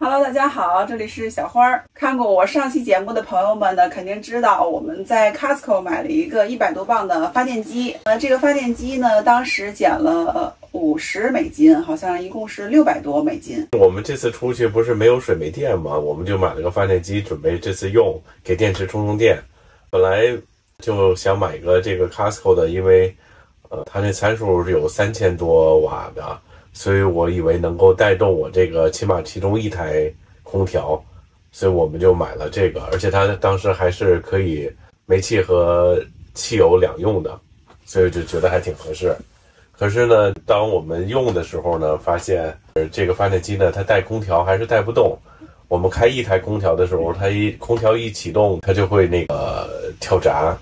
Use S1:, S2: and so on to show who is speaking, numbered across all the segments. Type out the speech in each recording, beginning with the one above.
S1: Hello， 大家好，这里是小花儿。看过我上期节目的朋友们呢，肯定知道我们在 Costco 买了一个100多磅的发电机。这个发电机呢，当时减了50美金，好像一共是600多美金。
S2: 我们这次出去不是没有水没电吗？我们就买了个发电机，准备这次用，给电池充电。本来就想买个这个 Costco 的，因为它那参数是有3000多瓦的。所以我以为能够带动我这个起码其中一台空调，所以我们就买了这个，而且它当时还是可以煤气和汽油两用的，所以就觉得还挺合适。可是呢，当我们用的时候呢，发现这个发电机呢，它带空调还是带不动。我们开一台空调的时候，空调一启动，它就会跳闸。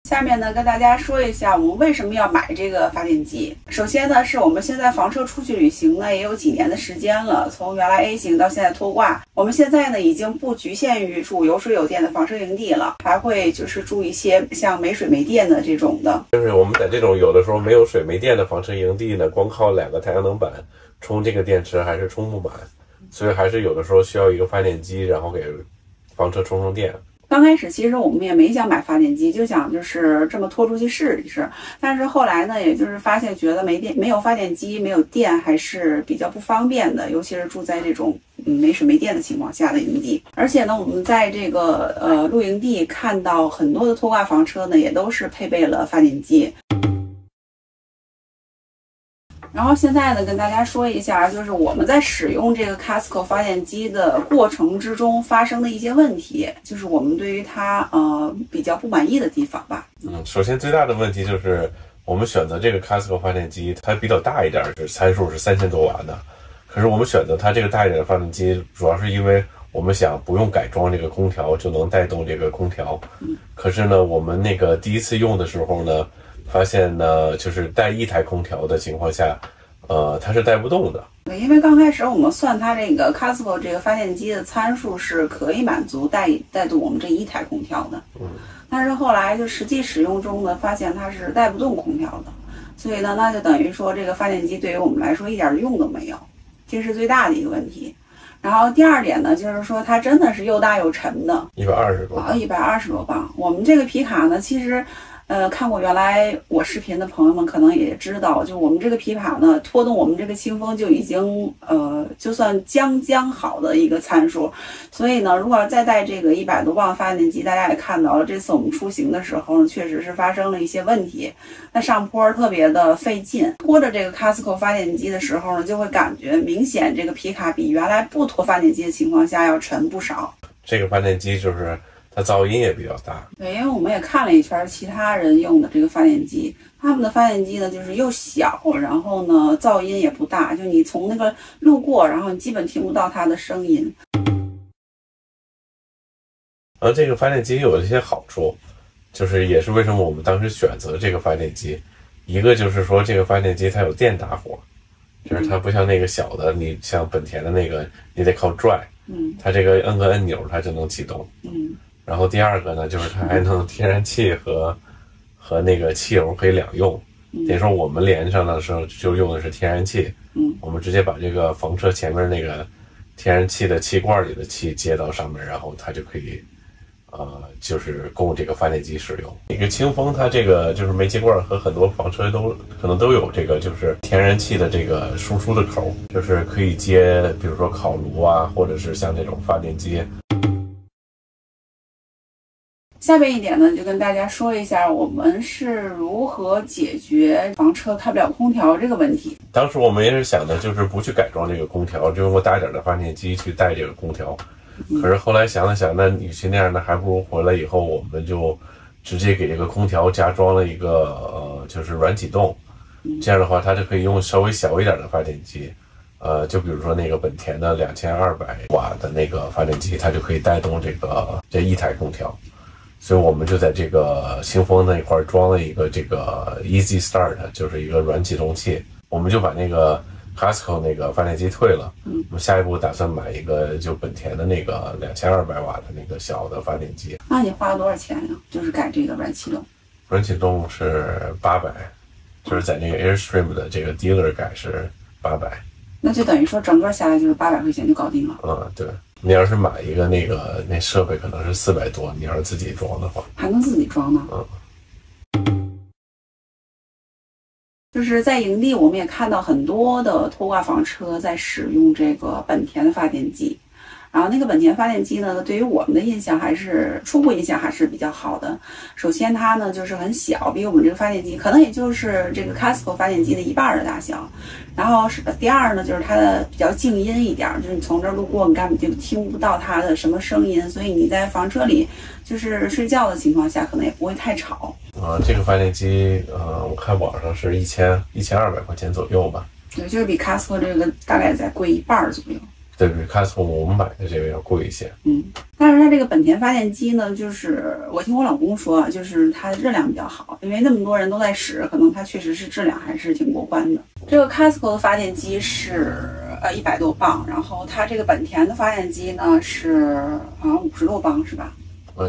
S1: 下面呢，跟大家说一下我们为什么要买这个发电机。首先呢，是我们现在房车出去旅行呢，也有几年的时间了，从原来 A 型到现在拖挂。我们现在呢，已经不局限于住有水有电的房车营地了，还会就是住一些像没水没电的这种的。
S2: 就是我们在这种有的时候没有水没电的房车营地呢，光靠2个太阳能板充这个电池还是充不满，所以还是有的时候需要一个发电机，然后给房车充电。
S1: 刚开始其实我们也没想买发电机，就想就是这么拖出去试一试。但是后来呢，也就是发现觉得没有发电机没有电还是比较不方便的，尤其是住在这种没水没电的情况下的营地。而且呢，我们在这个露营地看到很多的拖挂房车呢，也都是配备了发电机。然后现在呢，跟大家说一下，就是我们在使用这个 Costco 发电机的过程之中发生的一些问题，就是我们对于它比较不满意的地方吧。
S2: 首先最大的问题就是我们选择这个 Costco 发电机，它比较大一点，是参数是3000多瓦的。可是我们选择它这个大一点的发电机，主要是因为我们想不用改装这个空调就能带动这个空调。可是呢，我们那个第一次用的时候呢，发现呢，就是带一台空调的情况下，它是带不动的。
S1: 对，因为刚开始我们算它这个 Costco 这个发电机的参数是可以满足带动我们这一台空调的。但是后来就实际使用中呢，发现它是带不动空调的，所以呢，那就等于说这个发电机对于我们来说一点用都没有，这是最大的一个问题。然后第二点呢，就是说它真的是又大又沉的
S2: ，120多磅
S1: ，120多磅。我们这个皮卡呢，其实看过原来我视频的朋友们可能也知道，就我们这个皮卡呢，拖动我们这个清风就已经就算将好的一个参数。所以呢，如果再带这个100多磅发电机，大家也看到了，这次我们出行的时候呢，确实是发生了一些问题。那上坡特别的费劲，拖着这个 Costco 发电机的时候呢，就会感觉明显这个皮卡比原来不拖发电机的情况下要沉不少。
S2: 这个发电机就是它噪音也比较大。
S1: 对，因为我们也看了一圈其他人用的这个发电机，他们的发电机呢就是又小，然后呢噪音也不大，就你从那个路过，然后你基本听不到它的声音。
S2: 而这个发电机有一些好处，就是也是为什么我们当时选择这个发电机。一个就是说这个发电机它有电打火，就是它不像那个小的，你像本田的那个你得靠拽，它这个摁个按钮它就能启动。然后第二个呢，就是它还能天然气和那个汽油可以两用。等于说我们连上的时候就用的是天然气，我们直接把这个房车前面那个天然气的气罐里的气接到上面，然后它就可以就是供这个发电机使用。一个清风它这个就是煤气罐和很多房车可能都有这个就是天然气的这个输出的口，就是可以接比如说烤炉啊，或者是像这种发电机。
S1: 下边一点呢，就跟大家说一下我们是如何解决房车开不了空调这个问题。
S2: 当时我们也是想的就是不去改装这个空调，就用个大一点的发电机去带这个空调。可是后来想了想，那与其那样呢，还不如回来以后我们就直接给这个空调加装了一个就是软启动，这样的话它就可以用稍微小一点的发电机，就比如说那个本田的2200瓦的那个发电机，它就可以带动这一台空调。所以我们就在这个清风那一块装了一个这个 Easy Start， 就是一个软启动器。我们就把那个 Costco 那个发电机退了，我们下一步打算买一个就本田的那个2200瓦的那个小的发电机。
S1: 那你花了多少钱呀？就是改这个软启动？
S2: 软启动是800，就是在那个 Airstream 的这个 dealer 改是800。
S1: 那就等于说整个下来就是800块钱就搞定了。
S2: 对，你要是买一个那设备可能是400多，你要是自己装的话，
S1: 还能自己装呢。就是在营地，我们也看到很多的拖挂房车在使用这个本田的发电机。然后那个本田发电机呢，对于我们的印象还是初步印象还是比较好的。首先它呢就是很小，比我们这个发电机可能也就是这个 Casco 发电机的1半的大小。然后第二呢，就是它的比较静音一点，就是你从这儿路过，你根本就听不到它的什么声音，所以你在房车里就是睡觉的情况下，可能也不会太吵。
S2: 这个发电机我看网上是1200块钱左右吧。
S1: 对，就是比 Casco 这个大概再贵1半左右。
S2: 对，比 Casco 我们买的这个要贵一些。
S1: 但是它这个本田发电机呢，就是我听我老公说，就是它的质量比较好，因为那么多人都在使，可能它确实是质量还是挺过关的。这个 Casco 的发电机是100多磅，然后它这个本田的发电机呢是好像50多磅是吧？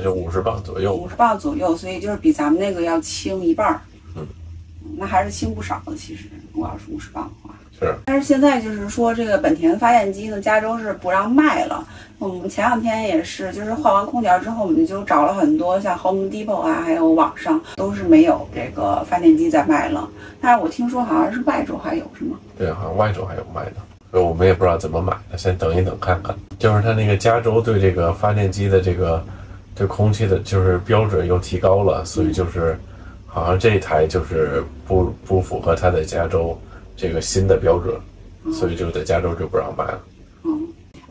S2: 就50磅左右。
S1: 50磅左右，所以就是比咱们那个要轻1半。那还是轻不少的。其实如果要是50磅的话。
S2: 是，
S1: 但是现在就是说这个本田发电机呢，加州是不让卖了。我们前2天也是，就是换完空调之后，我们就找了很多像 Home Depot 啊，还有网上都是没有这个发电机在卖了。但是我听说好像是外州还有，是吗？
S2: 对，好像外州还有卖的，所以我们也不知道怎么买的，先等一等看看。就是它那个加州对这个发电机的这个对空气的就是标准又提高了，所以就是好像这一台就是不符合它在加州这个新的标准，所以就在加州就不让卖了。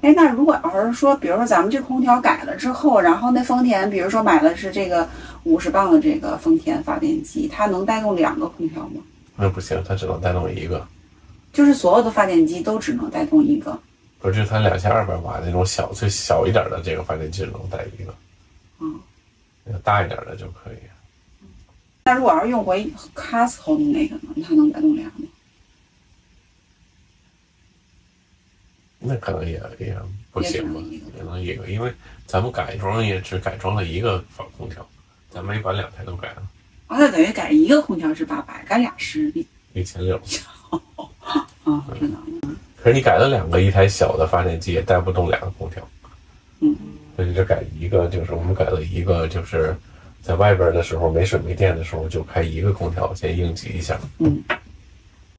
S1: 那如果要是说，比如说咱们这空调改了之后，然后那丰田，比如说买的是这个50磅的这个丰田发电机，它能带动2个空调吗？
S2: 那不行，它只能带动1个。
S1: 就是所有的发电机都只能带动1个？
S2: 不是，它2200瓦那种最小一点的这个发电机只能带1个。大一点的就可以。
S1: 那如果要是用回 Casco 的那个呢，它能带动2个？
S2: 那可能也不行吧，也能1个，因为咱们改装也只改装了1个空调，咱没把2台都改了。
S1: 那等于改1个空调是800，改俩是
S2: 1600。
S1: 真的。
S2: 可是你改了2个，一台小的发电机也带不动2个空调。所以就改1个，就是我们改了1个，就是在外边的时候没水没电的时候就开1个空调，先应急一下。